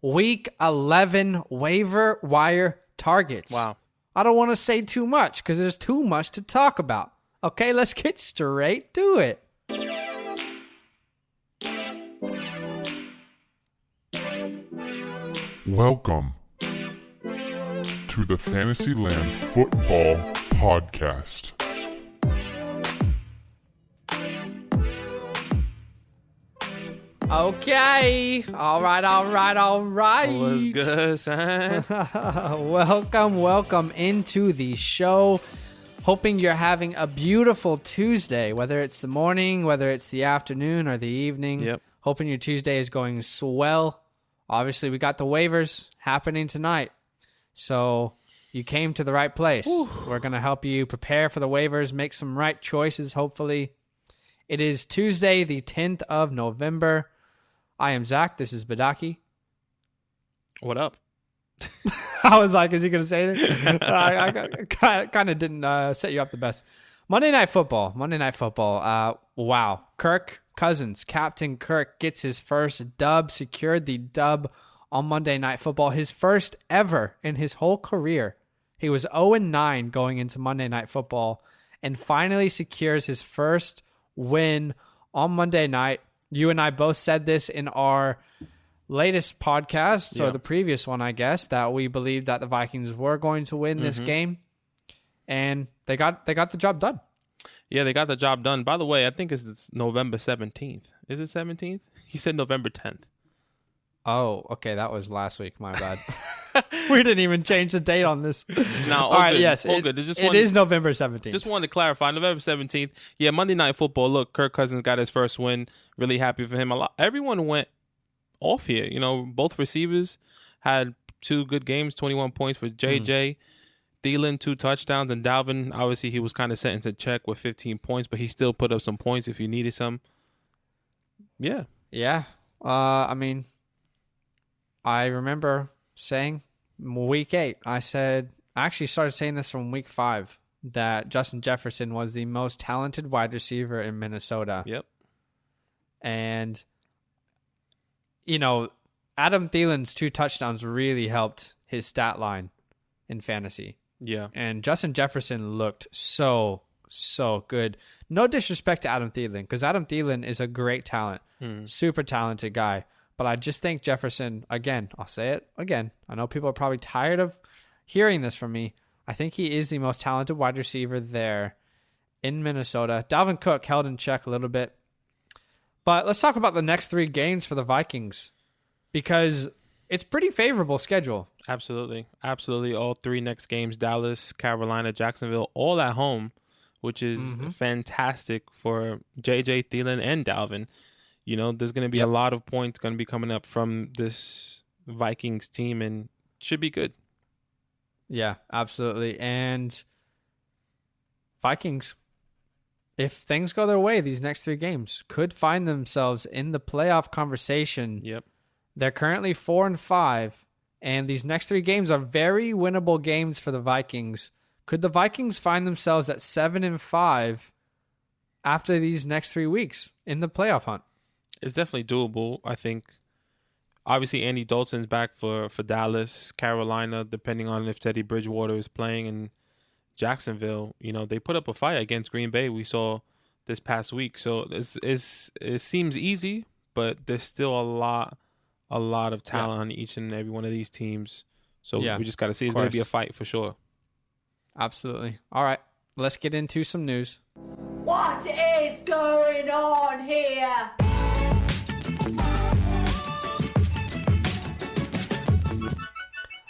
Week 11 waiver wire targets. Wow. I don't want to say too much because there's too much to talk about. Okay, let's get straight to it. Welcome to the FantasyLand Football Podcast. Okay. All right. What's good, son? Welcome into the show. Hoping you're having a beautiful Tuesday, whether it's the morning, whether it's the afternoon or the evening. Yep. Hoping your Tuesday is going swell. Obviously, we got the waivers happening tonight. So you came to the right place. Whew. We're going to help you prepare for the waivers, make some right choices, hopefully. It is Tuesday, the 10th of November. I am Zach. This is Badaki. What up? I was like, is he going to say anything? I kind of didn't set you up the best. Monday Night Football. Wow. Kirk Cousins, Captain Kirk, gets his first dub, secured the dub on Monday Night Football. His first ever in his whole career. He was 0-9 going into Monday Night Football and finally secures his first win on Monday night. You and I both said this in our latest podcast, or the previous one, I guess, that we believed that the Vikings were going to win this game, and they got the job done. Yeah, they got the job done. By the way, I think it's November 17th. Is it 17th? You said November 10th. Oh, okay, that was last week. My bad. We didn't even change the date on this. No, all right, good. yes, good. It is November 17th. Just wanted to clarify, November 17th. Yeah, Monday Night Football. Look, Kirk Cousins got his first win. Really happy for him. Everyone went off here. You know, both receivers had two good games, 21 points for JJ. Thielen, 2 touchdowns, and Dalvin, obviously, he was kind of sent into check with 15 points, but he still put up some points if you needed some. Yeah. Yeah. I mean, I remember saying week 8, I actually started saying this from week 5, that Justin Jefferson was the most talented wide receiver in Minnesota. Yep. And, you know, Adam Thielen's 2 touchdowns really helped his stat line in fantasy. Yeah. And Justin Jefferson looked so good. No disrespect to Adam Thielen, because Adam Thielen is a great talent, super talented guy. But I just think Jefferson, again, I'll say it again. I know people are probably tired of hearing this from me. I think he is the most talented wide receiver there in Minnesota. Dalvin Cook held in check a little bit. But let's talk about the next 3 games for the Vikings, because it's pretty favorable schedule. Absolutely. All 3 next games, Dallas, Carolina, Jacksonville, all at home, which is fantastic for JJ, Thielen, and Dalvin. You know, there's going to be a lot of points going to be coming up from this Vikings team, and should be good. Yeah, absolutely. And Vikings, if things go their way, these next 3 games could find themselves in the playoff conversation. Yep. They're currently 4-5, and these next 3 games are very winnable games for the Vikings. Could the Vikings find themselves at 7-5 after these next 3 weeks in the playoff hunt? It's definitely doable. I think, obviously, Andy Dalton's back for Dallas, Carolina, depending on if Teddy Bridgewater is playing, and Jacksonville. You know, they put up a fight against Green Bay. We saw this past week. So it seems easy, but there's still a lot of talent on each and every one of these teams. So we just got to see. It's going to be a fight for sure. Absolutely. All right, let's get into some news. What is going on here?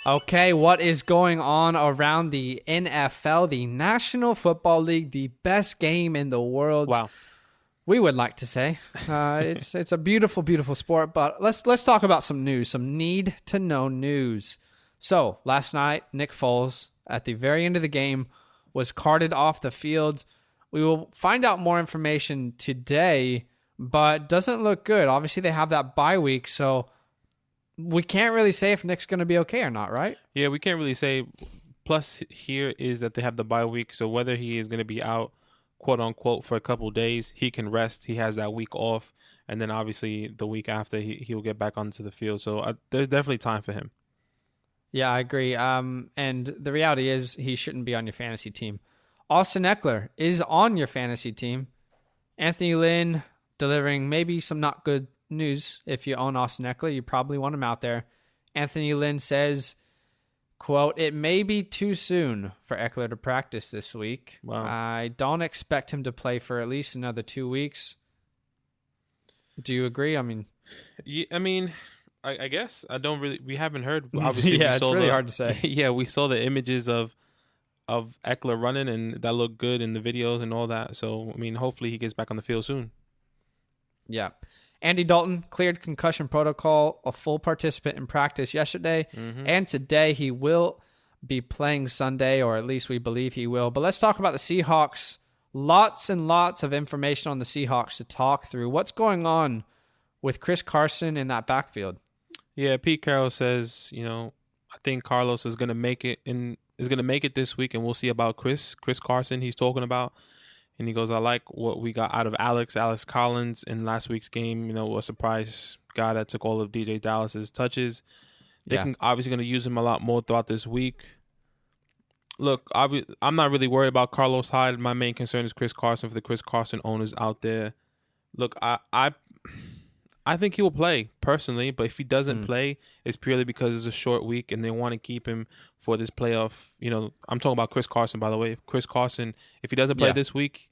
Okay, what is going on around the NFL, the National Football League, the best game in the world? Wow. We would like to say. It's a beautiful, beautiful sport, but let's talk about some news, some need-to-know news. So, last night, Nick Foles, at the very end of the game, was carted off the field. We will find out more information today, but doesn't look good. Obviously, they have that bye week, so we can't really say if Nick's going to be okay or not, right? Yeah, we can't really say. Plus, here is that they have the bye week, so whether he is going to be out quote unquote, for a couple of days. He can rest. He has that week off. And then obviously the week after, he'll get back onto the field. So there's definitely time for him. Yeah, I agree. And the reality is he shouldn't be on your fantasy team. Austin Eckler is on your fantasy team. Anthony Lynn delivering maybe some not good news. If you own Austin Eckler, you probably want him out there. Anthony Lynn says, quote, "It may be too soon for Eckler to practice this week. Wow. I don't expect him to play for at least another 2 weeks." Do you agree? I mean, I guess I don't really. We haven't heard. Obviously, yeah, we it's saw really hard to say. Yeah, we saw the images of Eckler running, and that looked good in the videos and all that. So I mean, hopefully he gets back on the field soon. Yeah. Andy Dalton cleared concussion protocol, a full participant in practice yesterday, and today he will be playing Sunday, or at least we believe he will. But let's talk about the Seahawks. Lots and lots of information on the Seahawks to talk through. What's going on with Chris Carson in that backfield? Yeah, Pete Carroll says, I think Carlos is going to make it this week, and we'll see about Chris Carson he's talking about. And he goes, I like what we got out of Alex Collins in last week's game, a surprise guy that took all of DJ Dallas's touches. They can obviously going to use him a lot more throughout this week. Look, I'm not really worried about Carlos Hyde. My main concern is Chris Carson for the Chris Carson owners out there. Look, I think he will play personally, but if he doesn't play, it's purely because it's a short week and they want to keep him for this playoff. I'm talking about Chris Carson, by the way. Chris Carson, if he doesn't play this week,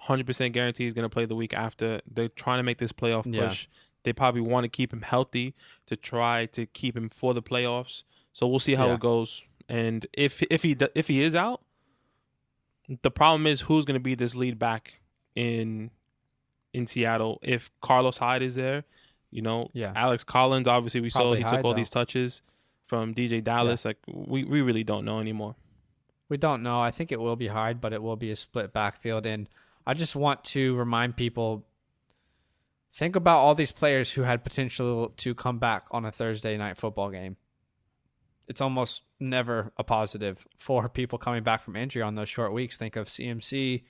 100% guarantee he's going to play the week after. They're trying to make this playoff push. They probably want to keep him healthy to try to keep him for the playoffs. So we'll see how it goes. And if he is out, the problem is who's going to be this lead back in Seattle. If Carlos Hyde is there, Alex Collins, obviously we saw he took all these touches from DJ Dallas. Like we really don't know anymore. We don't know. I think it will be Hyde, but it will be a split backfield. And I just want to remind people, think about all these players who had potential to come back on a Thursday night football game. It's almost never a positive for people coming back from injury on those short weeks. Think of CMC.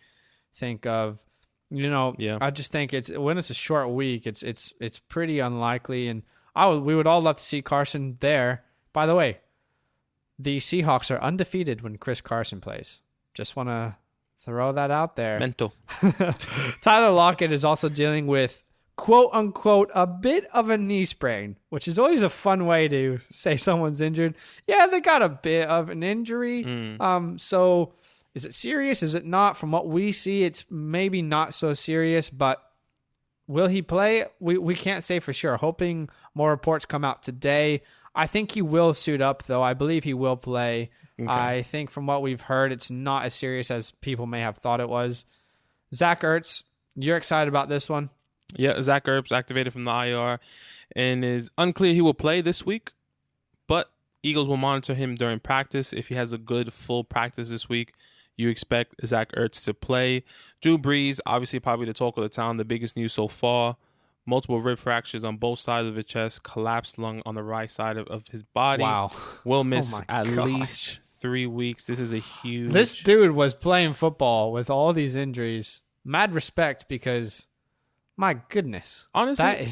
Think of, I just think when it's a short week, it's pretty unlikely. And we would all love to see Carson there. By the way, the Seahawks are undefeated when Chris Carson plays. Just want to throw that out there. Mental. Tyler Lockett is also dealing with, quote unquote, a bit of a knee sprain, which is always a fun way to say someone's injured. Yeah, they got a bit of an injury. So is it serious? Is it not? From what we see, it's maybe not so serious, but will he play? We can't say for sure. Hoping more reports come out today. I think he will suit up, though. I believe he will play. Okay. I think from what we've heard, it's not as serious as people may have thought it was. Zach Ertz, you're excited about this one? Yeah, Zach Ertz activated from the IR and is unclear he will play this week, but Eagles will monitor him during practice. If he has a good full practice this week, you expect Zach Ertz to play. Drew Brees, obviously probably the talk of the town, the biggest news so far. Multiple rib fractures on both sides of his chest, collapsed lung on the right side of his body. Wow. Will miss at least 3 weeks. This is a huge... This dude was playing football with all these injuries. Mad respect, because my goodness. Honestly,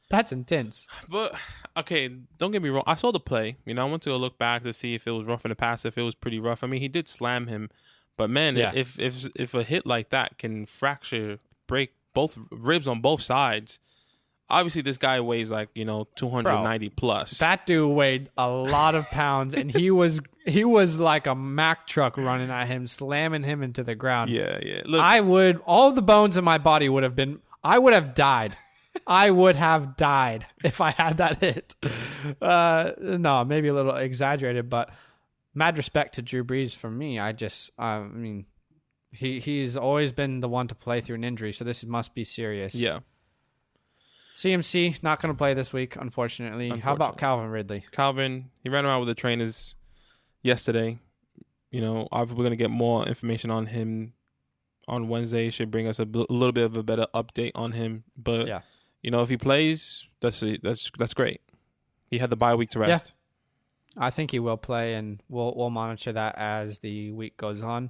that's intense. But, okay, don't get me wrong. I saw the play. I went to go look back to see if it was rough in the pass, if it was pretty rough. I mean, he did slam him. But, man, if a hit like that can break both ribs on both sides... Obviously, this guy weighs 290 plus. That dude weighed a lot of pounds, and he was like a Mack truck running at him, slamming him into the ground. Yeah. Look, all the bones in my body would have been, I would have died. I would have died if I had that hit. No, maybe a little exaggerated, but mad respect to Drew Brees for me. He's always been the one to play through an injury, so this must be serious. Yeah. CMC, not going to play this week, unfortunately. How about Calvin Ridley? Calvin, he ran around with the trainers yesterday. Obviously we're going to get more information on him on Wednesday. Should bring us a little bit of a better update on him. But, if he plays, that's great. He had the bye week to rest. Yeah. I think he will play, and we'll monitor that as the week goes on.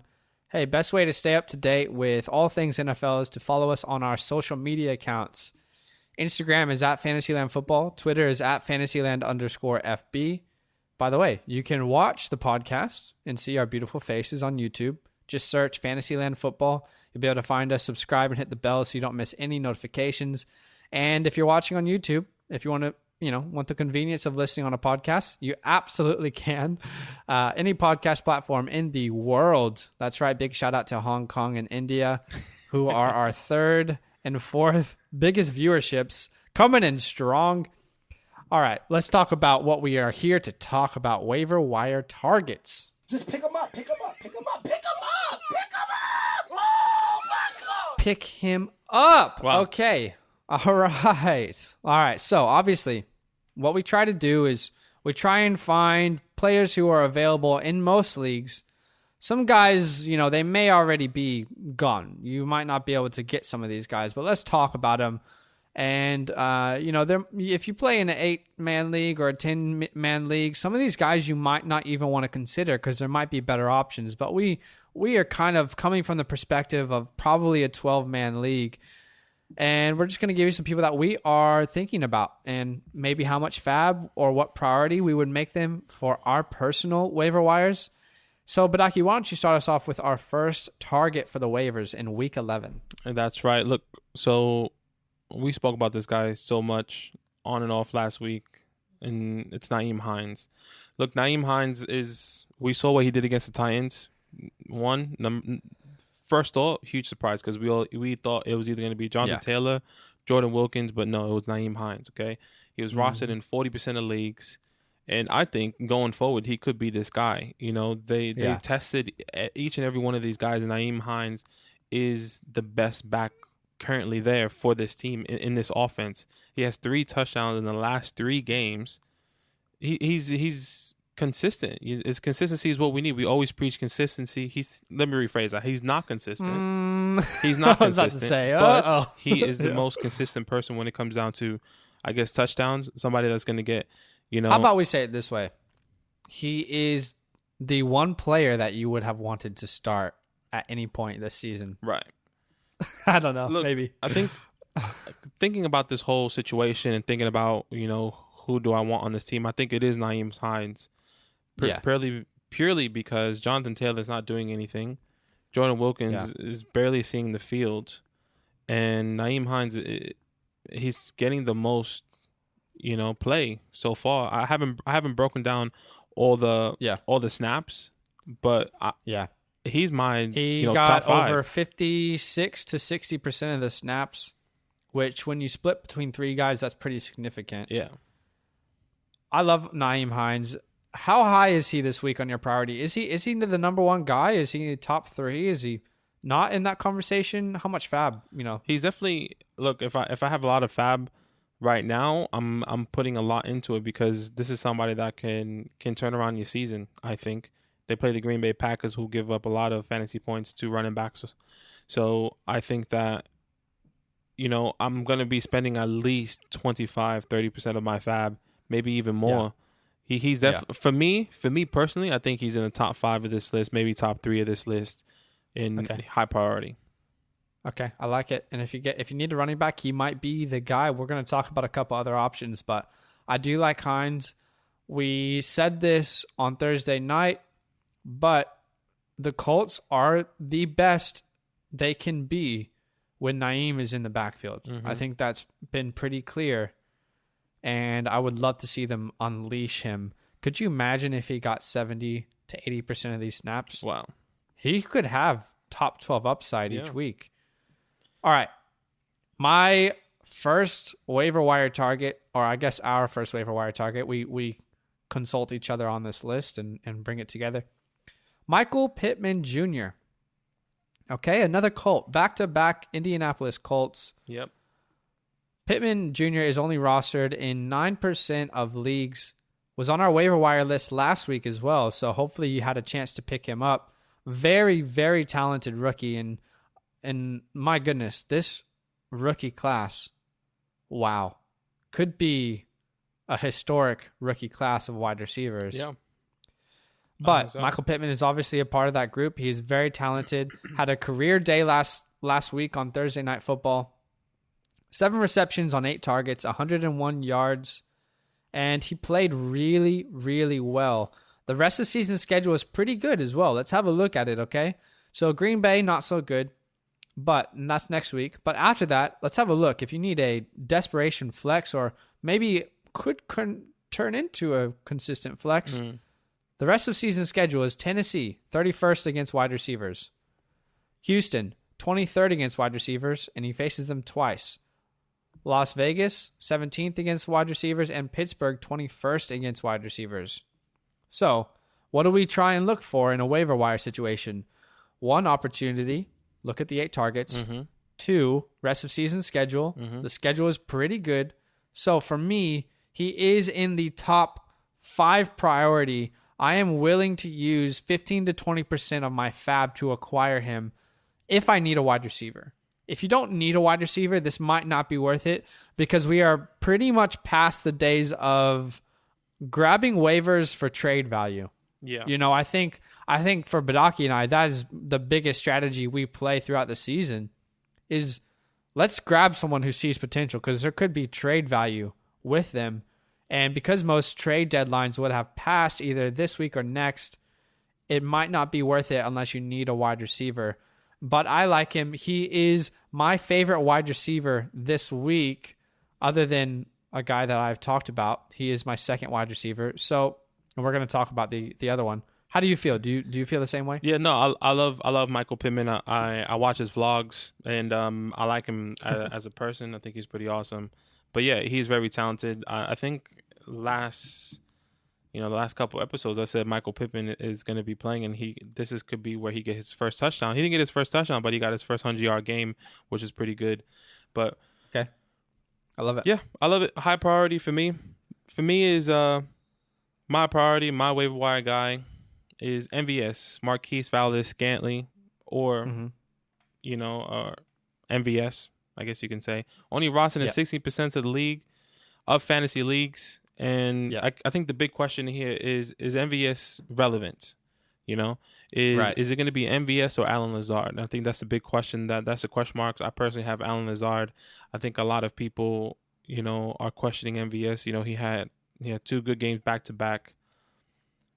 Hey, best way to stay up to date with all things NFL is to follow us on our social media accounts. Instagram is at FantasyLand Football. Twitter is at FantasyLand_FB. By the way, you can watch the podcast and see our beautiful faces on YouTube. Just search Fantasyland Football. You'll be able to find us, subscribe, and hit the bell so you don't miss any notifications. And if you're watching on YouTube, if you want to, want the convenience of listening on a podcast, you absolutely can. Any podcast platform in the world. That's right. Big shout out to Hong Kong and India, who are our third and fourth biggest viewerships, coming in strong. All right, let's talk about what we are here to talk about. Waiver wire targets. Just pick them up, pick them up, pick them up, pick them up, pick them up. Oh my God. Pick him up. Wow. Okay. All right. So obviously what we try to do is we try and find players who are available in most leagues. Some guys, they may already be gone. You might not be able to get some of these guys, but let's talk about them. And, if you play in an 8-man league or a 10-man league, some of these guys you might not even want to consider because there might be better options. But we are kind of coming from the perspective of probably a 12-man league. And we're just going to give you some people that we are thinking about and maybe how much fab or what priority we would make them for our personal waiver wires. So, Badaki, why don't you start us off with our first target for the waivers in Week 11? And that's right. Look, so we spoke about this guy so much on and off last week, and it's Nyheim Hines. Look, Nyheim Hines we saw what he did against the Titans. First thought, huge surprise because we thought it was either going to be Jonathan Taylor, Jordan Wilkins, but no, it was Nyheim Hines, okay? He was rostered in 40% of leagues, and I think going forward, he could be this guy. They tested each and every one of these guys, and Nyheim Hines is the best back currently there for this team in this offense. He has 3 touchdowns in the last 3 games. He's consistent. His consistency is what we need. We always preach consistency. Let me rephrase that. He's not consistent. He's not consistent. But he is the most consistent person when it comes down to, I guess, touchdowns. Somebody that's going to get, How about we say it this way? He is the one player that you would have wanted to start at any point this season. Right. I don't know. Look, maybe. I think thinking about this whole situation and thinking about, who do I want on this team, I think it is Nyheim Hines. Purely because Jonathan Taylor is not doing anything. Jordan Wilkins is barely seeing the field. And Nyheim Hines, he's getting the most, play so far. I haven't broken down all the snaps, but he's my got top 5. over 56 to 60% of the snaps, which when you split between 3 guys, that's pretty significant. Yeah. I love Nyheim Hines. How high is he this week on your priority? Is he the number 1 guy? Is he top 3? Is he not in that conversation? How much fab, He's definitely, look, if I have a lot of fab right now, I'm putting a lot into it because this is somebody that can turn around your season, I think. They play the Green Bay Packers, who give up a lot of fantasy points to running backs. So I think that, I'm going to be spending at least 25-30% of my fab, maybe even more. Yeah. He's definitely, for me personally, I think he's in the top 5 of this list, maybe top 3 of this list in high priority. Okay, I like it. And if you need a running back, he might be the guy. We're going to talk about a couple other options, but I do like Hines. We said this on Thursday night, but the Colts are the best they can be when Nyheim is in the backfield. Mm-hmm. I think that's been pretty clear, and I would love to see them unleash him. Could you imagine if he got 70 to 80% of these snaps? Wow. He could have top 12 upside each week. All right. My first waiver wire target, or I guess our first waiver wire target, we consult each other on this list and bring it together. Michael Pittman Jr. Okay, another Colt. Back-to-back Indianapolis Colts. Yep. Pittman Jr. is only rostered in 9% of leagues. Was on our waiver wire list last week as well, so hopefully you had a chance to pick him up. Very, very talented rookie, and my goodness, this rookie class, wow, could be a historic rookie class of wide receivers. Yeah. But Michael Pittman is obviously a part of that group. He's very talented. Had a career day last week on Thursday Night Football. 7 receptions on 8 targets, 101 yards, and he played really, really well. The rest of the season schedule is pretty good as well. Let's have a look at it, okay? So Green Bay, not so good, but that's next week. But after that, let's have a look. If you need a desperation flex or maybe could turn into a consistent flex, the rest of season schedule is Tennessee, 31st against wide receivers. Houston, 23rd against wide receivers, and he faces them twice. Las Vegas, 17th against wide receivers, and Pittsburgh, 21st against wide receivers. So, what do we try and look for in a waiver wire situation? 1, opportunity. Look at the 8 targets. 2, rest of season schedule. The schedule is pretty good. So, for me, he is in the top 5 priority. I am willing to use 15 to 20% of my fab to acquire him if I need a wide receiver. If you don't need a wide receiver, this might not be worth it because we are pretty much past the days of grabbing waivers for trade value. Yeah. You know, I think for Badaki and I, that is the biggest strategy we play throughout the season is let's grab someone who sees potential because there could be trade value with them. And because most trade deadlines would have passed either this week or next, it might not be worth it unless you need a wide receiver. But I like him. He is my favorite wide receiver this week, other than a guy that I've talked about. He is my second wide receiver. So we're going to talk about the other one. How do you feel? Do you feel the same way? Yeah, no, I love Michael Pittman. I watch his vlogs, and I like him as a person. I think he's pretty awesome. But yeah, he's very talented. I think the last couple episodes, I said Michael Pittman is going to be playing, and could be where he gets his first touchdown. He didn't get his first touchdown, but he got his first 100-yard game, which is pretty good. But okay, I love it. Yeah, I love it. High priority for me. For me is my priority. My waiver wire guy is MVS, Marquez Valdes-Scantling, or MVS. I guess you can say only rostered in 60% of the league of fantasy leagues. And I think the big question here is MVS relevant? Is it going to be MVS or Allen Lazard? And I think that's the big question. That's the question marks. I personally have Allen Lazard. I think a lot of people, are questioning MVS. He had 2 good games back to back.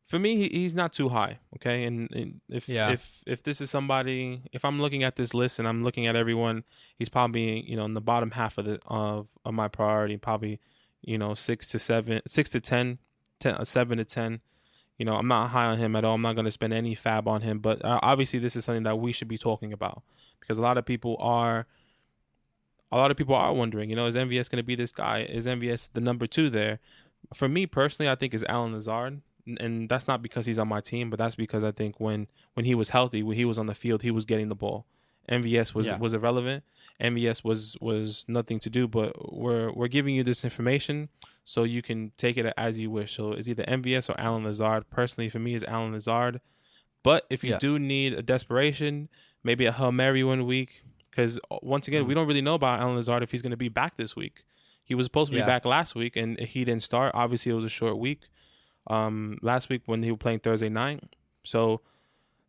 For me, he's not too high. Okay, and if this is somebody, if I'm looking at this list and I'm looking at everyone, he's probably in the bottom half of my priority, probably. 6 to 10, 7 to 10. I'm not high on him at all. I'm not going to spend any fab on him. But obviously, this is something that we should be talking about because a lot of people are wondering. Is MVS going to be this guy? Is MVS the number 2 there? For me personally, I think it's Allen Lazard, and that's not because he's on my team, but that's because I think when he was healthy, when he was on the field, he was getting the ball. MVS was irrelevant. MVS was nothing to do, but we're giving you this information so you can take it as you wish. So it's either MVS or Allen Lazard. Personally, for me, it's Allen Lazard. But if you do need a desperation, maybe a Hail Mary 1 week, because once again, we don't really know about Allen Lazard if he's going to be back this week. He was supposed to be back last week, and he didn't start. Obviously, it was a short week last week when he was playing Thursday night. So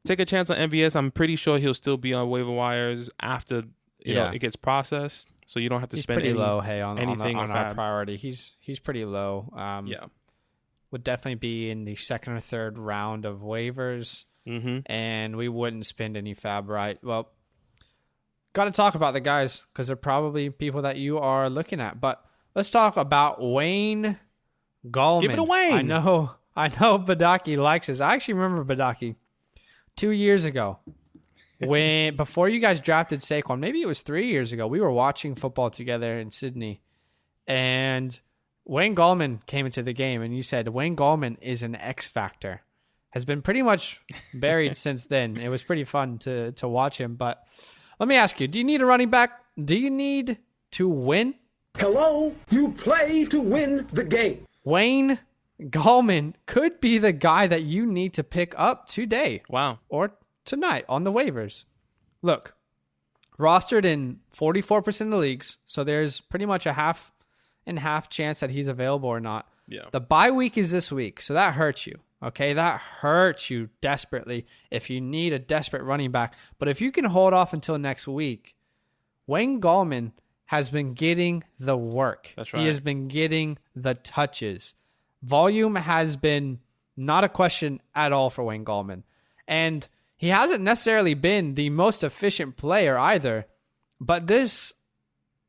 take a chance on MVS. I'm pretty sure he'll still be on waiver wires after it gets processed, so you don't have to spend pretty low. Hey, on our fab. priority, he's pretty low. Would definitely be in the second or third round of waivers, and we wouldn't spend any fab. Right? Well, got to talk about the guys because they're probably people that you are looking at. But let's talk about Wayne Gallman. Give it to Wayne. I know Badaki likes this. I actually remember Badaki 2 years ago. Before you guys drafted Saquon, maybe it was 3 years ago, we were watching football together in Sydney, and Wayne Gallman came into the game, and you said Wayne Gallman is an X factor. Has been pretty much buried since then. It was pretty fun to watch him. But let me ask you, do you need a running back? Do you need to win? Hello, you play to win the game. Wayne Gallman could be the guy that you need to pick up today. Wow. Or tonight on the waivers. Look, rostered in 44% of the leagues, so there's pretty much a half and half chance that he's available or not. Yeah. The bye week is this week, so that hurts you. Okay, that hurts you desperately if you need a desperate running back. But if you can hold off until next week, Wayne Gallman has been getting the work. That's right. He has been getting the touches. Volume has been not a question at all for Wayne Gallman. And he hasn't necessarily been the most efficient player either. But this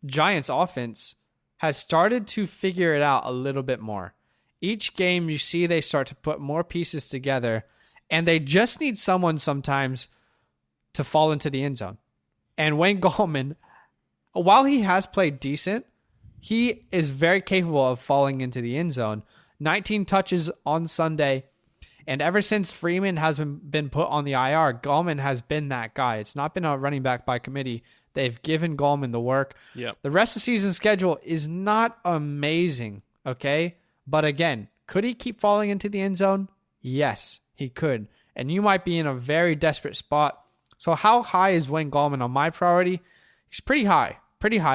Giants offense has started to figure it out a little bit more. Each game you see they start to put more pieces together, and they just need someone sometimes to fall into the end zone. And Wayne Gallman, while he has played decent, he is very capable of falling into the end zone. 19 touches on Sunday, and ever since Freeman has been put on the IR, Gallman has been that guy. It's not been a running back by committee. They've given Gallman the work. Yep. The rest of the season schedule is not amazing, okay? But again, could he keep falling into the end zone? Yes, he could. And you might be in a very desperate spot. So how high is Wayne Gallman on my priority? He's pretty high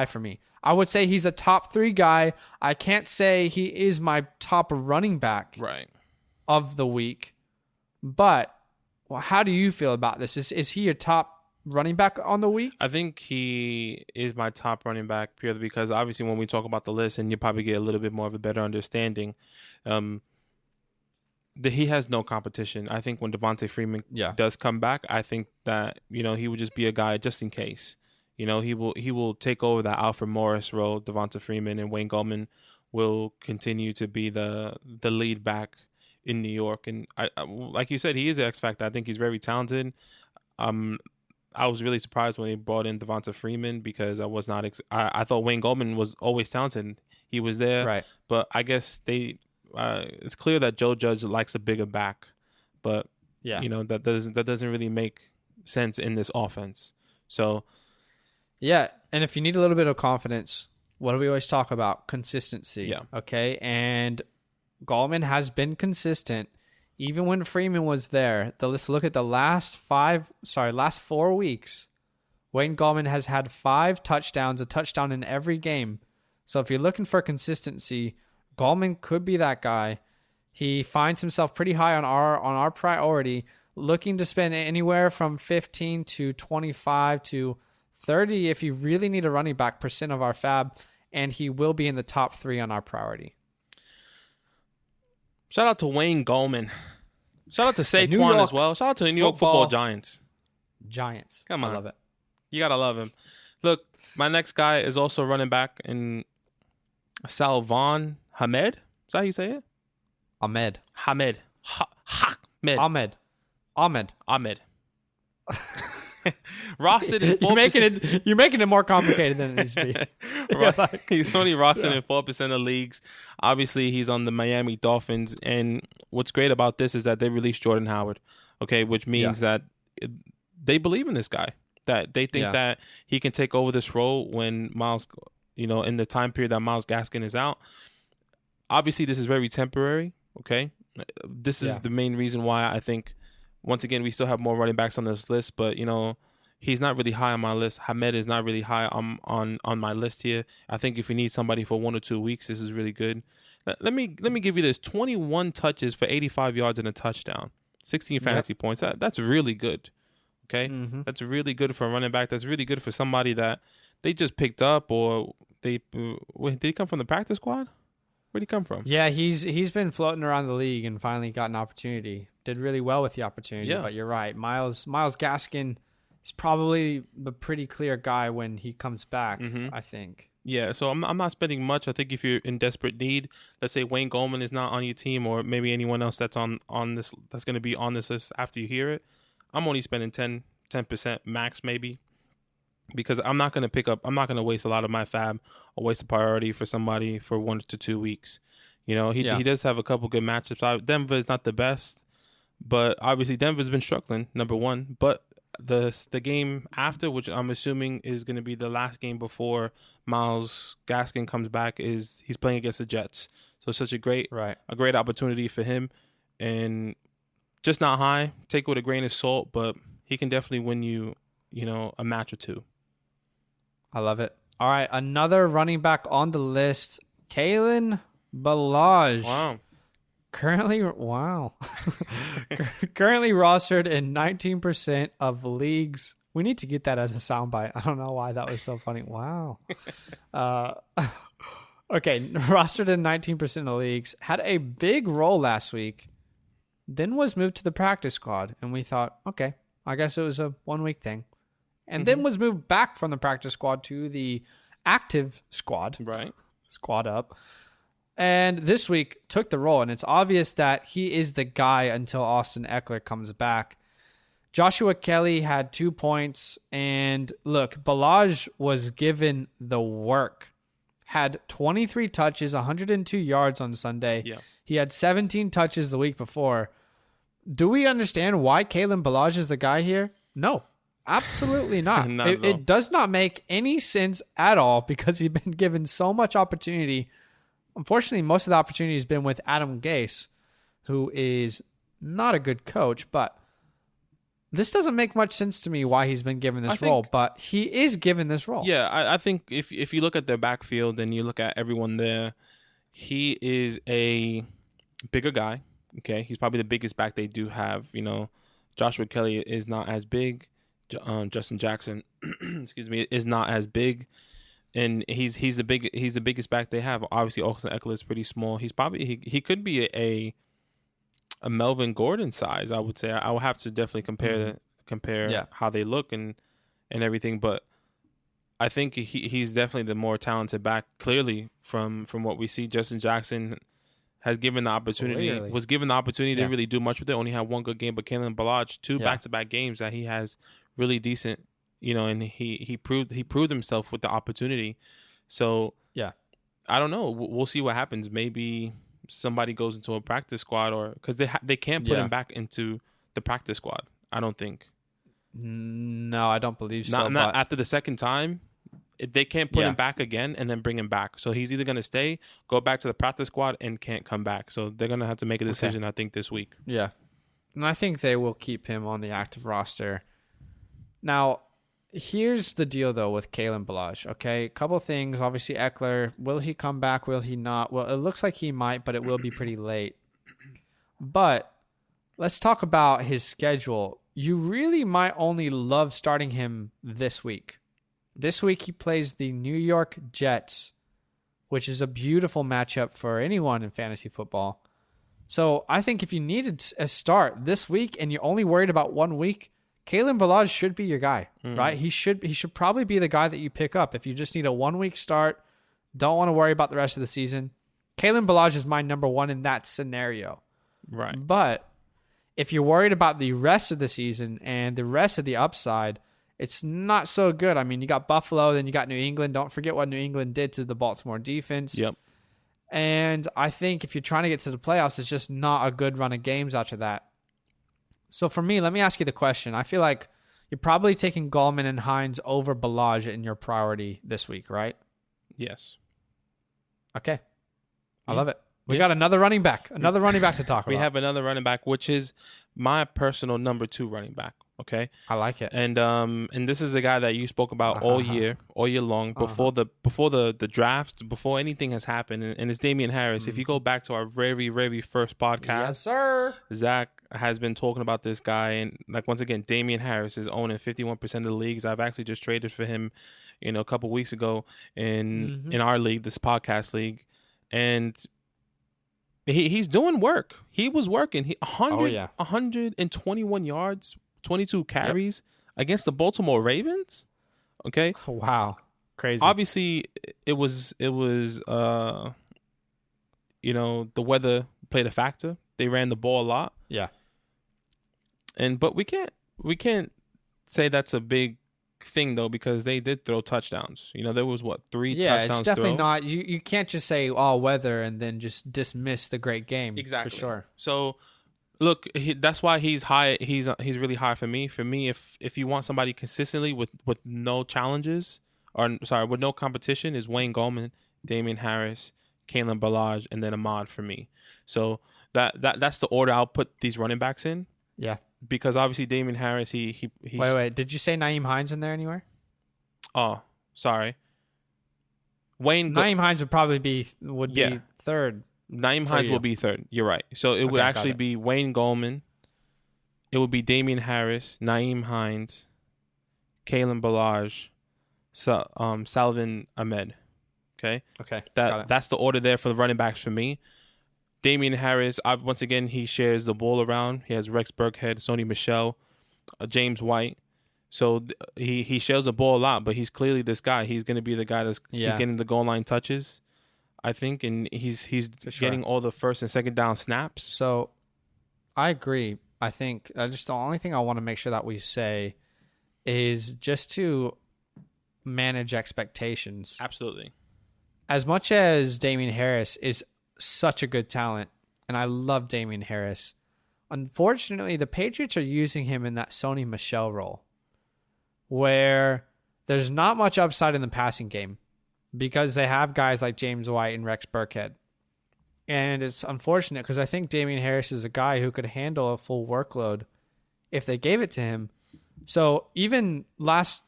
for me. I would say he's a top 3 guy. I can't say he is my top running back of the week. But how do you feel about this? Is he a top running back on the week? I think he is my top running back purely because obviously when we talk about the list, and you probably get a little bit more of a better understanding, he has no competition. I think when Devontae Freeman does come back, I think that, he would just be a guy just in case. He will take over that Alfred Morris role, Devonta Freeman, and Wayne Gallman will continue to be the lead back in New York. And I like you said, he is an X factor. I think he's very talented. I was really surprised when they brought in Devonta Freeman because I was not. I thought Wayne Gallman was always talented. He was there, right? But I guess it's clear that Joe Judge likes a bigger back, but that doesn't really make sense in this offense. So. Yeah, and if you need a little bit of confidence, what do we always talk about? Consistency. Yeah. Okay, and Gallman has been consistent even when Freeman was there. Let's look at the last 4 weeks. Wayne Gallman has had 5 touchdowns, a touchdown in every game. So if you're looking for consistency, Gallman could be that guy. He finds himself pretty high on our priority, looking to spend anywhere from 15 to 25 to 30 if you really need a running back % of our fab, and he will be in the top 3 on our priority. Shout out to Wayne Gallman. Shout out to Saquon as well. Shout out to the New York Football Giants. Come on. I love it. You got to love him. Look, my next guy is also running back in Salvon. Ahmed? Is that how you say it? Ahmed. Rostered in 4%. You're making it more complicated than it needs to be. Right. He's only rostered in 4% of leagues. Obviously, he's on the Miami Dolphins. And what's great about this is that they released Jordan Howard, okay, which means that they believe in this guy, that they think that he can take over this role when Miles, in the time period that Myles Gaskin is out. Obviously, this is very temporary, okay? This is the main reason why I think, once again, we still have more running backs on this list, but, he's not really high on my list. Ahmed is not really high on my list here. I think if you need somebody for 1 or 2 weeks, this is really good. Let me give you this: 21 touches for 85 yards and a touchdown, 16 fantasy points. That's really good. Okay, that's really good for a running back. That's really good for somebody that they just picked up, or did he come from the practice squad? Where'd he come from? Yeah, he's been floating around the league and finally got an opportunity. Did really well with the opportunity. But you're right, Myles Gaskin is probably the pretty clear guy when he comes back. I think. Yeah, so I'm not spending much. I think if you're in desperate need, let's say Wayne Gallman is not on your team, or maybe anyone else that's on this, that's going to be on this list after you hear it, I'm only spending 10% max maybe, because I'm not going to waste a lot of my fab or waste a priority for somebody for 1 to 2 weeks. He does have a couple good matchups. Denver is not the best, but obviously Denver's been struggling, number one. But the game after, which I'm assuming is going to be the last game before Myles Gaskin comes back, is he's playing against the Jets. So it's such a great opportunity for him, and just not high. Take it with a grain of salt, but he can definitely win you a match or two. I love it. All right, another running back on the list, Kallen Ballage. Wow. Currently, wow. Currently rostered in 19% of leagues. We need to get that as a soundbite. I don't know why that was so funny. Wow. Okay, rostered in 19% of the leagues. Had a big role last week. Then was moved to the practice squad. And we thought, okay, I guess it was a 1 week thing. And then was moved back from the practice squad to the active squad. Right. Squad up. And this week took the role. And it's obvious that he is the guy until Austin Eckler comes back. Joshua Kelly had 2 points. And look, Ballage was given the work. Had 23 touches, 102 yards on Sunday. Yeah. He had 17 touches the week before. Do we understand why Kallen Ballage is the guy here? No, absolutely not. It does not make any sense at all because he's been given so much opportunity. Unfortunately, most of the opportunity has been with Adam Gase, who is not a good coach, but this doesn't make much sense to me why he's been given this role, but he is given this role. Yeah, I think if you look at their backfield and you look at everyone there, he is a bigger guy. Okay, he's probably the biggest back they do have. You know, Joshua Kelly is not as big. Justin Jackson, excuse me, is not as big, and he's the biggest back they have. Obviously, Austin Eckler is pretty small. He's probably he could be a Melvin Gordon size, I would say. I will have to definitely compare how they look and everything, but I think he's definitely the more talented back. Clearly, from what we see, Justin Jackson was given the opportunity to really do much with it. Only had one good game, but Kallen Ballage, 2 back-to-back games that he has really decent, and he proved himself with the opportunity. So I don't know. We'll see what happens. Maybe somebody goes into a practice squad, or because they can't put him back into the practice squad. I don't think. No, I don't believe so. Not after the second time. They can't put him back again and then bring him back. So he's either going to stay, go back to the practice squad, and can't come back. So they're going to have to make a decision, I think, this week. Yeah. And I think they will keep him on the active roster. Now, here's the deal, though, with Kallen Ballage, okay? A couple things. Obviously, Eckler, will he come back? Will he not? Well, it looks like he might, but it will be pretty late. But let's talk about his schedule. You really might only love starting him this week. This week he plays the New York Jets, which is a beautiful matchup for anyone in fantasy football. So I think if you needed a start this week and you're only worried about 1 week, Kallen Ballage should be your guy, right? He should probably be the guy that you pick up if you just need a 1 week start, don't want to worry about the rest of the season. Kallen Ballage is my number one in that scenario. Right. But if you're worried about the rest of the season and the rest of the upside, it's not so good. I mean, you got Buffalo, then you got New England. Don't forget what New England did to the Baltimore defense. Yep. And I think if you're trying to get to the playoffs, it's just not a good run of games after that. So for me, let me ask you the question. I feel like you're probably taking Gallman and Hines over Ballage in your priority this week, right? Yes. Okay. I love it. We got another running back. Another running back to talk about. We have another running back, which is my personal number 2 running back. Okay, I like it. And this is the guy that you spoke about all year long, before the draft, before anything has happened, and it's Damien Harris. If you go back to our very, very first podcast, yes, sir, Zach has been talking about this guy, and once again, Damien Harris is owning 51% of the leagues. I've actually just traded for him, a couple weeks ago in our league, this podcast league, and he's doing work. He was working. 121 yards. 22 carries against the Baltimore Ravens. Okay. Wow. Crazy. Obviously it was the weather played a factor. They ran the ball a lot. Yeah. But we can't say that's a big thing though, because they did throw touchdowns. There was 3 touchdowns. Yeah, it's definitely not. You can't just say weather and then just dismiss the great game. Exactly. For sure. So look, that's why he's high. He's really high for me. For me, if you want somebody consistently with no challenges, with no competition, is Wayne Gallman, Damien Harris, Kallen Ballage, and then Ahmed for me. So that's the order I'll put these running backs in. Yeah, because obviously Damien Harris, he wait. Did you say Nyheim Hines in there anywhere? Oh, sorry. Nyheim Hines would probably be third. Nyheim For Hines you. will be third. You're right. So it would Okay, actually got it. be Wayne Gallman. It would be Damien Harris, Nyheim Hines, Kallen Ballage, Salvon Ahmed. Okay? Okay. got it. That's the order there for the running backs for me. Damien Harris, once again, he shares the ball around. He has Rex Burkhead, Sony Michel, James White. So he shares the ball a lot, but he's clearly this guy. He's going to be the guy he's getting the goal line touches, I think, and he's getting all the first and second down snaps. So I agree. I think the only thing I want to make sure that we say is just to manage expectations. Absolutely. As much as Damien Harris is such a good talent, and I love Damien Harris, unfortunately, the Patriots are using him in that Sony Michel role, where there's not much upside in the passing game because they have guys like James White and Rex Burkhead. And it's unfortunate because I think Damien Harris is a guy who could handle a full workload if they gave it to him. So even last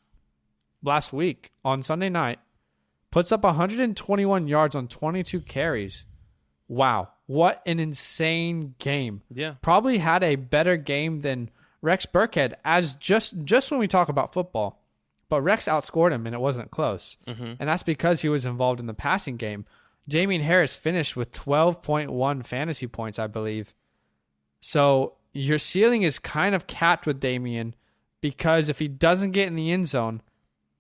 week on Sunday night, puts up 121 yards on 22 carries. Wow, what an insane game. Yeah. Probably had a better game than Rex Burkhead, as just when we talk about football. But Rex outscored him, and it wasn't close. Mm-hmm. And that's because he was involved in the passing game. Damien Harris finished with 12.1 fantasy points, I believe. So your ceiling is kind of capped with Damien because if he doesn't get in the end zone,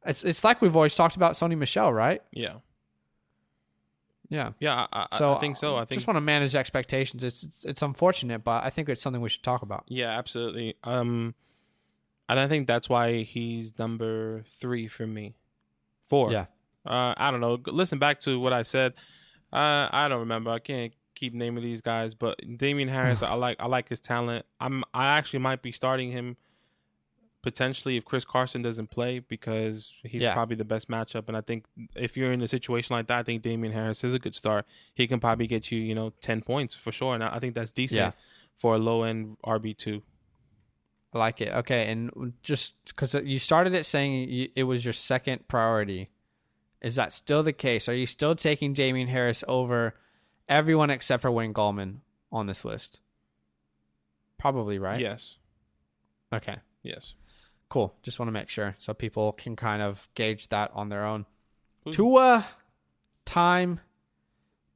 it's like we've always talked about Sony Michel, right? Yeah. Yeah. Yeah, I think so. I think just want to manage expectations. It's unfortunate, but I think it's something we should talk about. Yeah, absolutely. And I think that's why he's number 3 for me. 4. Yeah. I don't know. Listen back to what I said. I don't remember. I can't keep naming these guys, but Damien Harris, I like his talent. I actually might be starting him potentially if Chris Carson doesn't play because he's probably the best matchup. And I think if you're in a situation like that, I think Damien Harris is a good start. He can probably get you, 10 points for sure. And I think that's decent for a low-end RB2. I like it. Okay, and just because you started it saying it was your second priority, is that still the case? Are you still taking Damien Harris over everyone except for Wayne Gallman on this list? Probably, right? Yes. Okay. Yes. Cool. Just want to make sure so people can kind of gauge that on their own. Who's- Tua time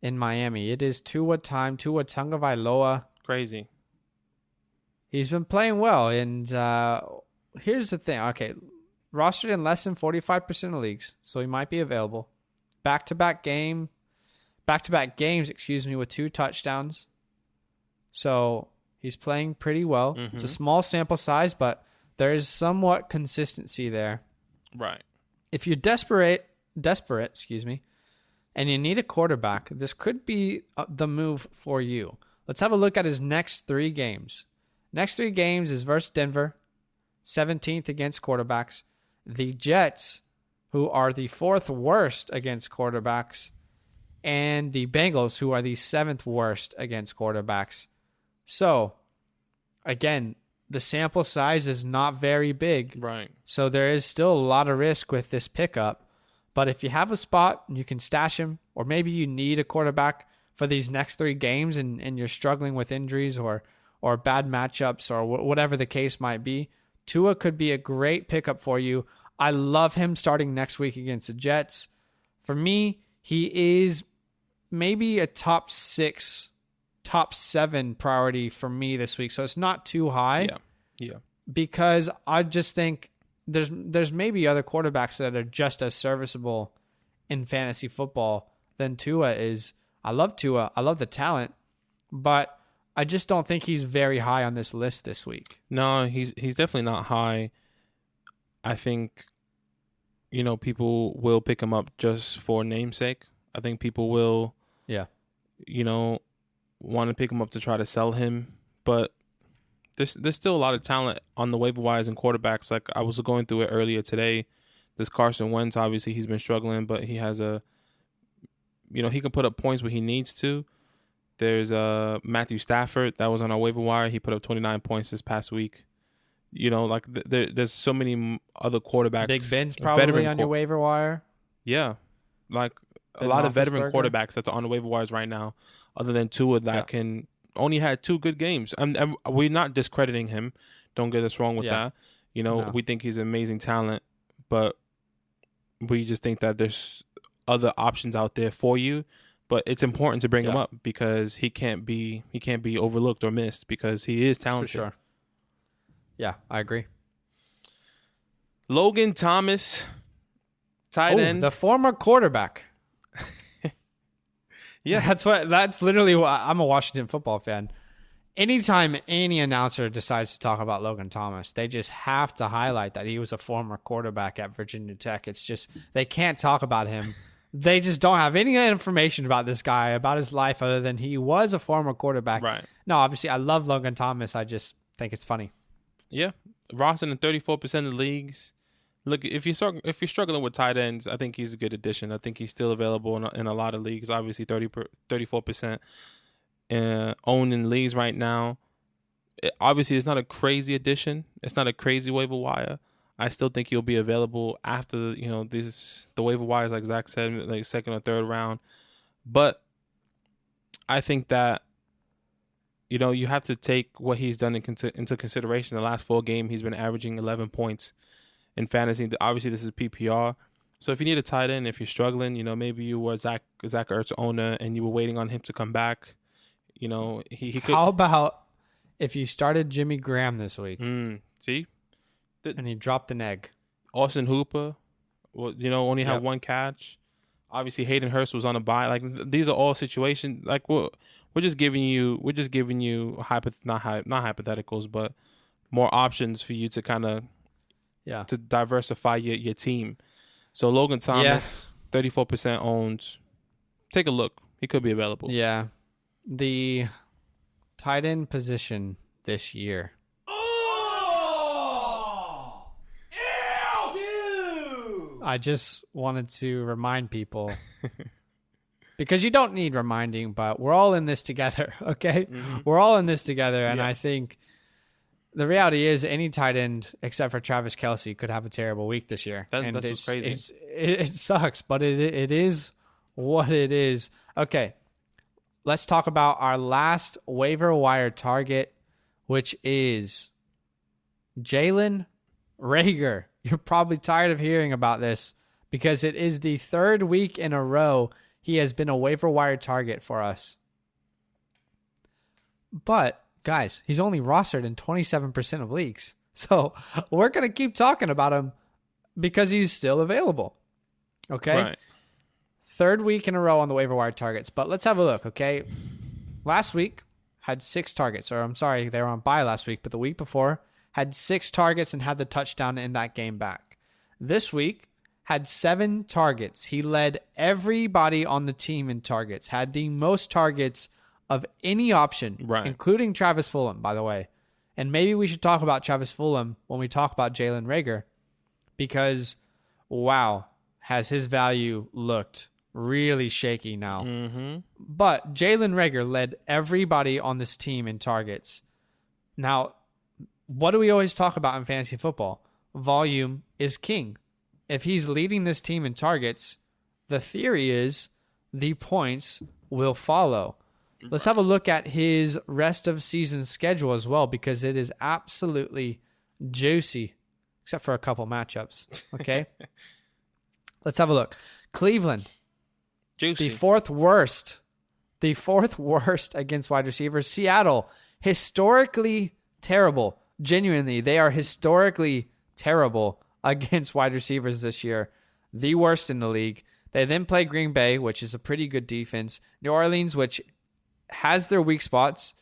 in Miami. It is Tua time. Tua Togavailoa. Crazy. He's been playing well, and here's the thing. Okay, rostered in less than 45% of leagues, so he might be available. Back-to-back games, with 2 touchdowns. So he's playing pretty well. Mm-hmm. It's a small sample size, but there is somewhat consistency there. Right. If you're desperate, and you need a quarterback, this could be the move for you. Let's have a look at his next 3 games. Next 3 games is versus Denver, 17th against quarterbacks. The Jets, who are the 4th worst against quarterbacks, and the Bengals, who are the 7th worst against quarterbacks. So, again, the sample size is not very big. Right. So there is still a lot of risk with this pickup. But if you have a spot, you can stash him, or maybe you need a quarterback for these next 3 games and you're struggling with injuries or bad matchups or whatever the case might be, Tua could be a great pickup for you. I love him starting next week against the Jets. For me, he is maybe a top 6, top 7 priority for me this week. So it's not too high. Yeah. Because I just think there's maybe other quarterbacks that are just as serviceable in fantasy football than Tua is. I love Tua. I love the talent, but I just don't think he's very high on this list this week. No, he's definitely not high. I think, people will pick him up just for namesake. I think people will, want to pick him up to try to sell him. But there's still a lot of talent on the waiver wires and quarterbacks. Like I was going through it earlier today. This Carson Wentz, obviously he's been struggling, but he has he can put up points where he needs to. There's Matthew Stafford that was on our waiver wire. He put up 29 points this past week. There's so many other quarterbacks. Big Ben's probably on your waiver wire. Yeah, like Ben a lot of veteran Roethlisberger. quarterbacks that's on the waiver wires right now. other than Tua that can only had 2 good games. And we're not discrediting him. Don't get us wrong with that. We think he's an amazing talent, but we just think that there's other options out there for you. But it's important to bring him up because he can't be overlooked or missed because he is talented. For sure. Yeah, I agree. Logan Thomas, tight end. The former quarterback. Yeah, that's literally what I'm a Washington football fan. Anytime any announcer decides to talk about Logan Thomas, they just have to highlight that he was a former quarterback at Virginia Tech. It's just they can't talk about him. They just don't have any information about this guy, about his life, other than he was a former quarterback. Right. No, obviously, I love Logan Thomas. I just think it's funny. Yeah, rostered in 34% of leagues. Look, if you're struggling with tight ends, I think he's a good addition. I think he's still available in a lot of leagues. Obviously, 34% owned in leagues right now. Obviously, it's not a crazy addition. It's not a crazy waiver wire. I still think he'll be available after the waiver wires, like Zach said, like second or third round. But I think that you have to take what he's done into consideration. The last 4 games, he's been averaging 11 points in fantasy. Obviously, this is PPR. So if you need a tight end, if you're struggling, maybe you were Zach Ertz owner and you were waiting on him to come back. He could. How about if you started Jimmy Graham this week? See? And he dropped an egg. Austin Hooper, only had 1 catch. Obviously, Hayden Hurst was on a bye. Like these are all situations. Like we're just giving you not hypotheticals, but more options for you to kind of to diversify your team. So Logan Thomas, 34% owned. Take a look. He could be available. Yeah, the tight end position this year. I just wanted to remind people, because you don't need reminding, but we're all in this together, okay? Mm-hmm. We're all in this together, and I think the reality is any tight end, except for Travis Kelce, could have a terrible week this year. That's crazy. It sucks, but it is what it is. Okay, let's talk about our last waiver wire target, which is Jalen Reagor. You're probably tired of hearing about this because it is the 3rd week in a row he has been a waiver wire target for us. But, guys, he's only rostered in 27% of leagues. So we're going to keep talking about him because he's still available. Okay? Right. 3rd week in a row on the waiver wire targets. But let's have a look, okay? Last week had 6 targets. Or I'm sorry, they were on bye last week, but the week before had 6 targets and had the touchdown in that game back. This week, had 7 targets. He led everybody on the team in targets, had the most targets of any option, including Travis Fulgham, by the way. And maybe we should talk about Travis Fulgham when we talk about Jalen Reagor, because, wow, has his value looked really shaky now. Mm-hmm. But Jalen Reagor led everybody on this team in targets. Now, what do we always talk about in fantasy football? Volume is king. If he's leading this team in targets, the theory is the points will follow. Let's have a look at his rest of season schedule as well, because it is absolutely juicy, except for a couple matchups. Okay? Let's have a look. Cleveland, juicy. The fourth worst against wide receivers. Seattle, historically terrible. Genuinely, they are historically terrible against wide receivers this year. The worst in the league. They then play Green Bay, which is a pretty good defense. New Orleans, which has their weak spots.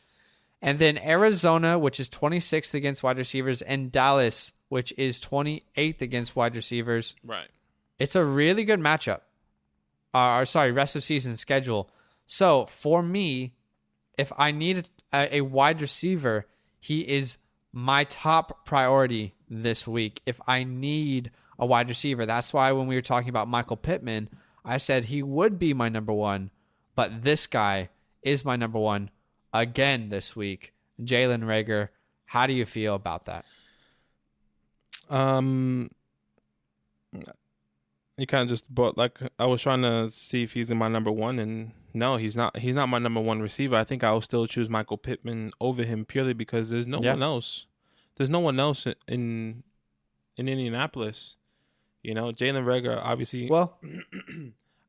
And then Arizona, which is 26th against wide receivers. And Dallas, which is 28th against wide receivers. Right. It's a really good matchup. Rest of season schedule. So for me, if I need a wide receiver, he is my top priority this week. If I need a wide receiver, that's why when we were talking about Michael Pittman, I said he would be my number 1, but this guy is my number 1 again this week. Jalen Reagor, how do you feel about that? You kind of just bought, like, I was trying to see if he's in my number one, and no, he's not. He's not my number one receiver. I think I will still choose Michael Pittman over him purely because there's no one else. There's no one else in Indianapolis. You know, Jalen Reagor, obviously. Well,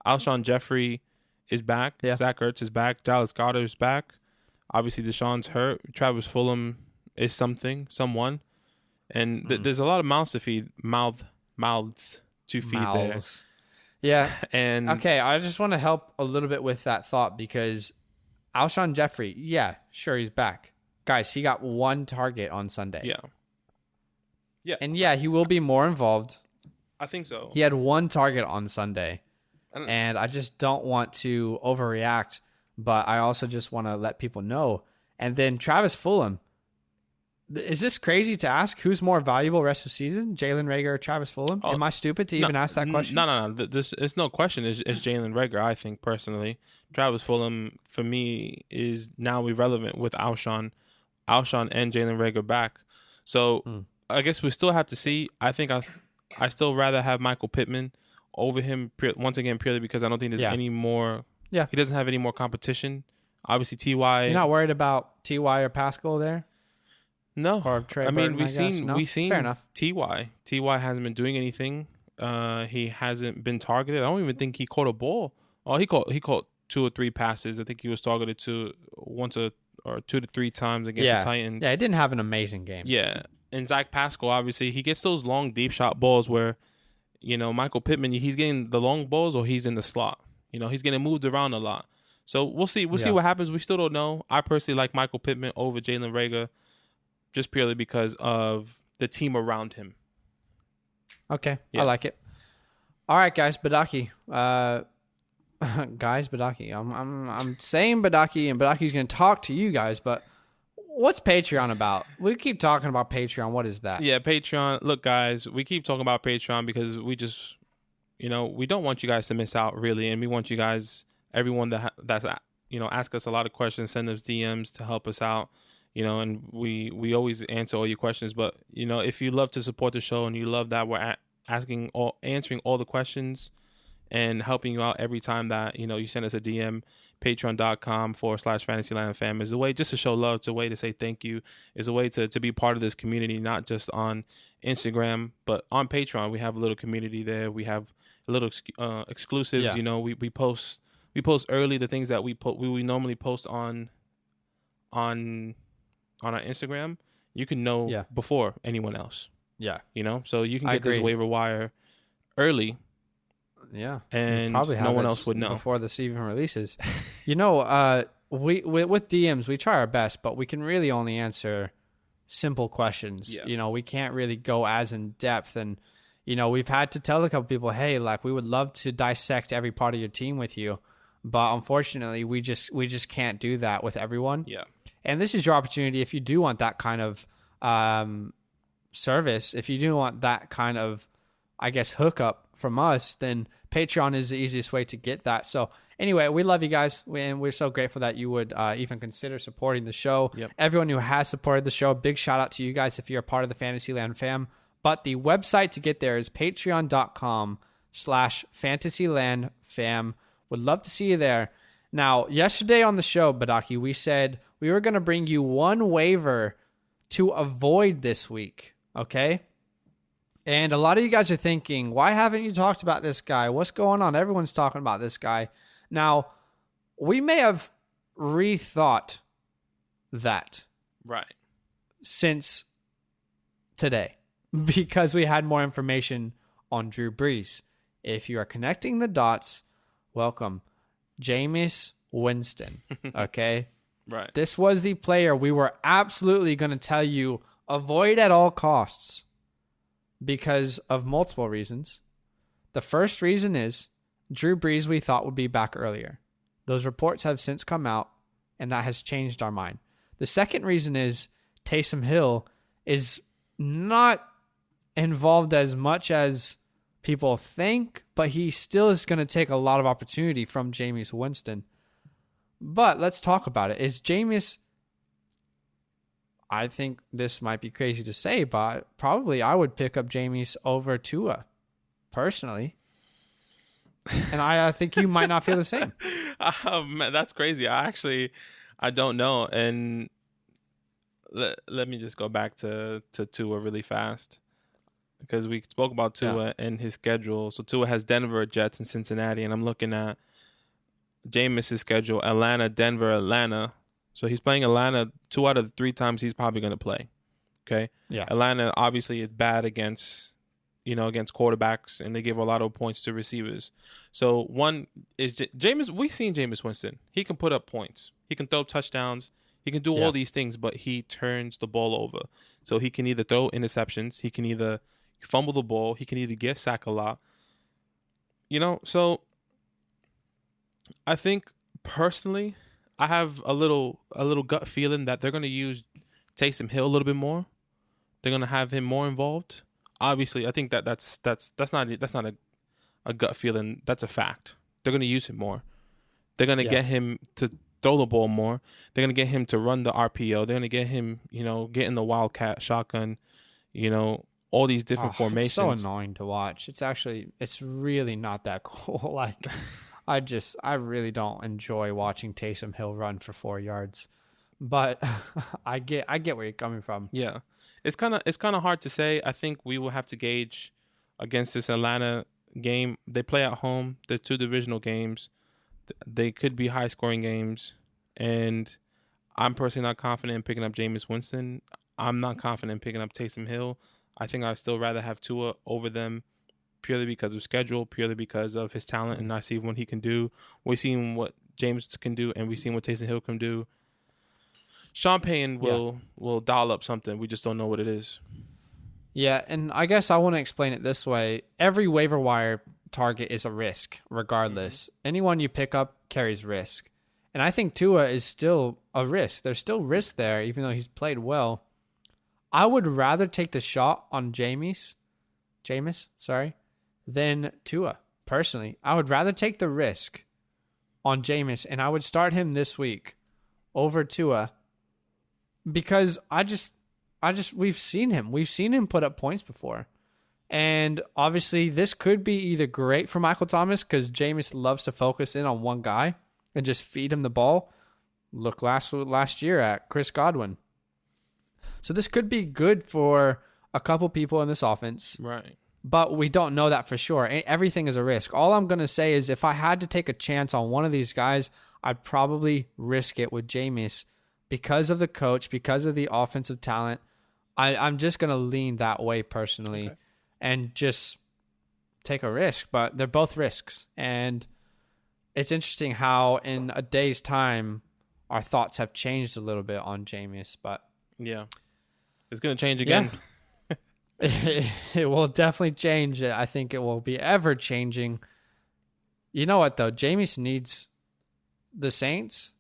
Alshon Jeffrey is back. Yeah. Zach Ertz is back. Dallas Goedert is back. Obviously, Deshaun's hurt. Travis Fulgham is someone. And there's a lot of mouths to feed. Mouths to feed there. Yeah. And okay, I just want to help a little bit with that thought because Alshon Jeffrey, yeah, sure, he's back. Guys, he got 1 target on Sunday. Yeah. Yeah. And yeah, he will be more involved. I think so. He had 1 target on Sunday. And I just don't want to overreact, but I also just want to let people know. And then Travis Fulgham. Is this crazy to ask who's more valuable rest of the season, Jalen Reagor or Travis Fulgham? Am I stupid to even ask that question? No. It's no question. It's Jalen Reagor, I think, personally. Travis Fulgham, for me, is now irrelevant with Alshon and Jalen Reagor back. So I guess we still have to see. I think I still rather have Michael Pittman over him, once again, purely because I don't think there's any more. Yeah. He doesn't have any more competition. Obviously, T.Y. You're not worried about T.Y. or Pascal there? No, Or Trey I mean Burton, we've seen Fair enough. Ty hasn't been doing anything. He hasn't been targeted. I don't even think he caught a ball. Oh, he caught 2 or 3 passes. I think he was targeted once or 2 to 3 times against the Titans. Yeah, he didn't have an amazing game. Yeah, and Zach Pascal, obviously, he gets those long deep shot balls where, you know, Michael Pittman, he's getting the long balls or he's in the slot. You know, he's getting moved around a lot. So we'll see. We'll see what happens. We still don't know. I personally like Michael Pittman over Jalen Reagor, just purely because of the team around him. Okay, I like it. All right, guys, Badaki. Badaki. I'm saying Badaki, and Badaki's going to talk to you guys, but what's Patreon about? We keep talking about Patreon. What is that? Yeah, Patreon. Look, guys, we keep talking about Patreon because we just, you know, we don't want you guys to miss out, really, and we want you guys, everyone that's, you know, ask us a lot of questions, send us DMs to help us out. You know, and we always answer all your questions. But, you know, if you love to support the show and you love that we're answering all the questions and helping you out every time that, you know, you send us a DM, patreon.com/FantasyLandFam is a way just to show love. It's a way to say thank you. It's a way to be part of this community, not just on Instagram, but on Patreon. We have a little community there. We have a little exclusives. Yeah. You know, we post early the things that we normally post on our Instagram, you can know before anyone else. Yeah. You know? So you can get this waiver wire early. Yeah. And probably no one else would know. Before this even releases. You know, we with DMs, we try our best, but we can really only answer simple questions. Yeah. You know, we can't really go as in depth. And, you know, we've had to tell a couple people, hey, like, we would love to dissect every part of your team with you. But unfortunately, we just can't do that with everyone. Yeah. And this is your opportunity if you do want that kind of service, if you do want that kind of, I guess, hookup from us, then Patreon is the easiest way to get that. So anyway, we love you guys, and we're so grateful that you would even consider supporting the show. Yep. Everyone who has supported the show, big shout out to you guys if you're a part of the Fantasyland fam. But the website to get there is patreon.com/FantasyLandFam. Would love to see you there. Now, yesterday on the show, Badaki, we said we were going to bring you one waiver to avoid this week, okay? And a lot of you guys are thinking, why haven't you talked about this guy? What's going on? Everyone's talking about this guy. Now, we may have rethought that since today because we had more information on Drew Brees. If you are connecting the dots, welcome. Jameis Winston, okay? Right. This was the player we were absolutely going to tell you avoid at all costs because of multiple reasons. The first reason is Drew Brees we thought would be back earlier. Those reports have since come out, and that has changed our mind. The second reason is Taysom Hill is not involved as much as people think, but he still is going to take a lot of opportunity from Jameis Winston. But let's talk about it. Is Jameis, I think this might be crazy to say, but probably I would pick up Jameis over Tua, personally. And I think you might not feel the same. That's crazy. I don't know. And let me just go back to Tua really fast, because we spoke about Tua and his schedule. So Tua has Denver, Jets, and Cincinnati. And I'm looking at Jameis' schedule: Atlanta, Denver, Atlanta. So he's playing Atlanta 2 out of the 3 times he's probably going to play. Okay. Yeah. Atlanta obviously is bad against quarterbacks, and they give a lot of points to receivers. So one is Jameis. We've seen Jameis Winston. He can put up points. He can throw up touchdowns. He can do all these things, but he turns the ball over. So he can either throw interceptions. He can either fumble the ball. He can either get sacked a lot. So I think personally, I have a little gut feeling that they're going to use Taysom Hill a little bit more. They're going to have him more involved. Obviously, I think that's not a gut feeling. That's a fact. They're going to use him more. They're going to get him to throw the ball more. They're going to get him to run the RPO. They're going to get him, get in the wildcat shotgun, all these different formations. It's so annoying to watch. It's really not that cool. Like, I really don't enjoy watching Taysom Hill run for 4 yards. But I get where you're coming from. Yeah. It's kind of hard to say. I think we will have to gauge against this Atlanta game. They play at home. They're 2 divisional games. They could be high-scoring games. And I'm personally not confident in picking up Jameis Winston. I'm not confident in picking up Taysom Hill. I think I'd still rather have Tua over them, purely because of schedule, purely because of his talent, and I see what he can do. We've seen what James can do, and we've seen what Taysom Hill can do. Sean Payton will dial up something. We just don't know what it is. Yeah, and I guess I want to explain it this way. Every waiver wire target is a risk, regardless. Anyone you pick up carries risk. And I think Tua is still a risk. There's still risk there, even though he's played well. I would rather take the shot on Jameis, than Tua, personally. I would rather take the risk on Jameis, and I would start him this week over Tua, because we've seen him put up points before. And obviously this could be either great for Michael Thomas, because Jameis loves to focus in on one guy and just feed him the ball. Look last year at Chris Godwin. So this could be good for a couple people in this offense. Right. But we don't know that for sure. Everything is a risk. All I'm going to say is if I had to take a chance on one of these guys, I'd probably risk it with Jameis because of the coach, because of the offensive talent. I'm just going to lean that way personally and just take a risk. But they're both risks. And it's interesting how in a day's time, our thoughts have changed a little bit on Jameis. But yeah, it's going to change again. Yeah. It will definitely change. I think it will be ever changing. You know what, though? Jameis needs the Saints.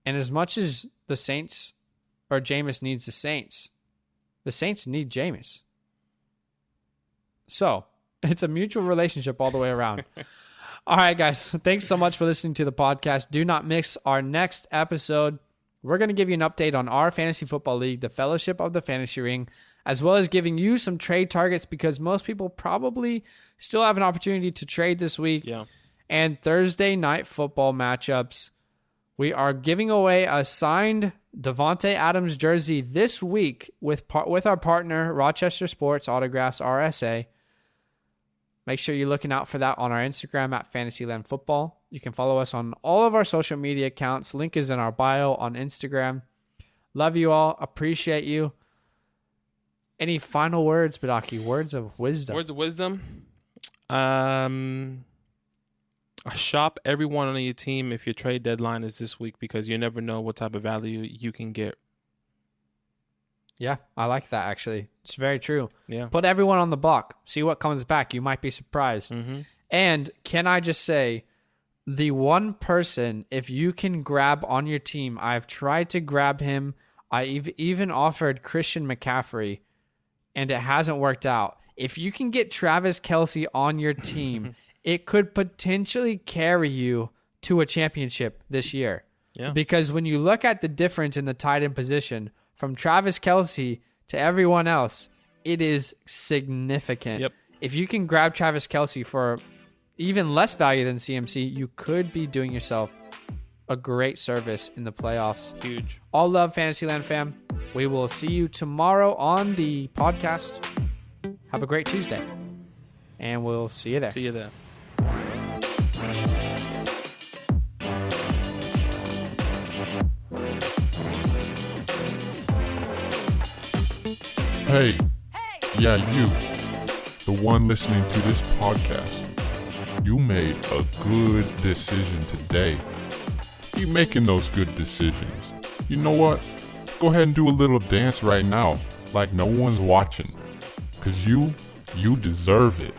And as much as the Saints or Jameis needs the Saints need Jameis. So it's a mutual relationship all the way around. All right, guys. Thanks so much for listening to the podcast. Do not miss our next episode. We're going to give you an update on our fantasy football league, the Fellowship of the Fantasy Ring, as well as giving you some trade targets, because most people probably still have an opportunity to trade this week. Yeah. And Thursday night football matchups. We are giving away a signed Devontae Adams jersey this week with our partner, Rochester Sports Autographs RSA. Make sure you're looking out for that on our Instagram at FantasyLand Football. You can follow us on all of our social media accounts. Link is in our bio on Instagram. Love you all. Appreciate you. Any final words, Badaki? Words of wisdom. Words of wisdom. Shop everyone on your team if your trade deadline is this week, because you never know what type of value you can get. Yeah, I like that, actually. It's very true. Yeah. Put everyone on the block. See what comes back. You might be surprised. Mm-hmm. And can I just say, the one person, if you can grab on your team, I've tried to grab him. I've even offered Christian McCaffrey, and it hasn't worked out. If you can get Travis Kelce on your team, it could potentially carry you to a championship this year. Yeah. Because when you look at the difference in the tight end position from Travis Kelce to everyone else, it is significant. Yep. If you can grab Travis Kelce for even less value than CMC, you could be doing yourself a great service in the playoffs. Huge. All love, Fantasyland fam. We will see you tomorrow on the podcast. Have a great Tuesday. And we'll see you there. See you there. Hey, yeah, you, the one listening to this podcast, you made a good decision today. Keep making those good decisions. You know what? Go ahead and do a little dance right now, like no one's watching. 'Cause you deserve it.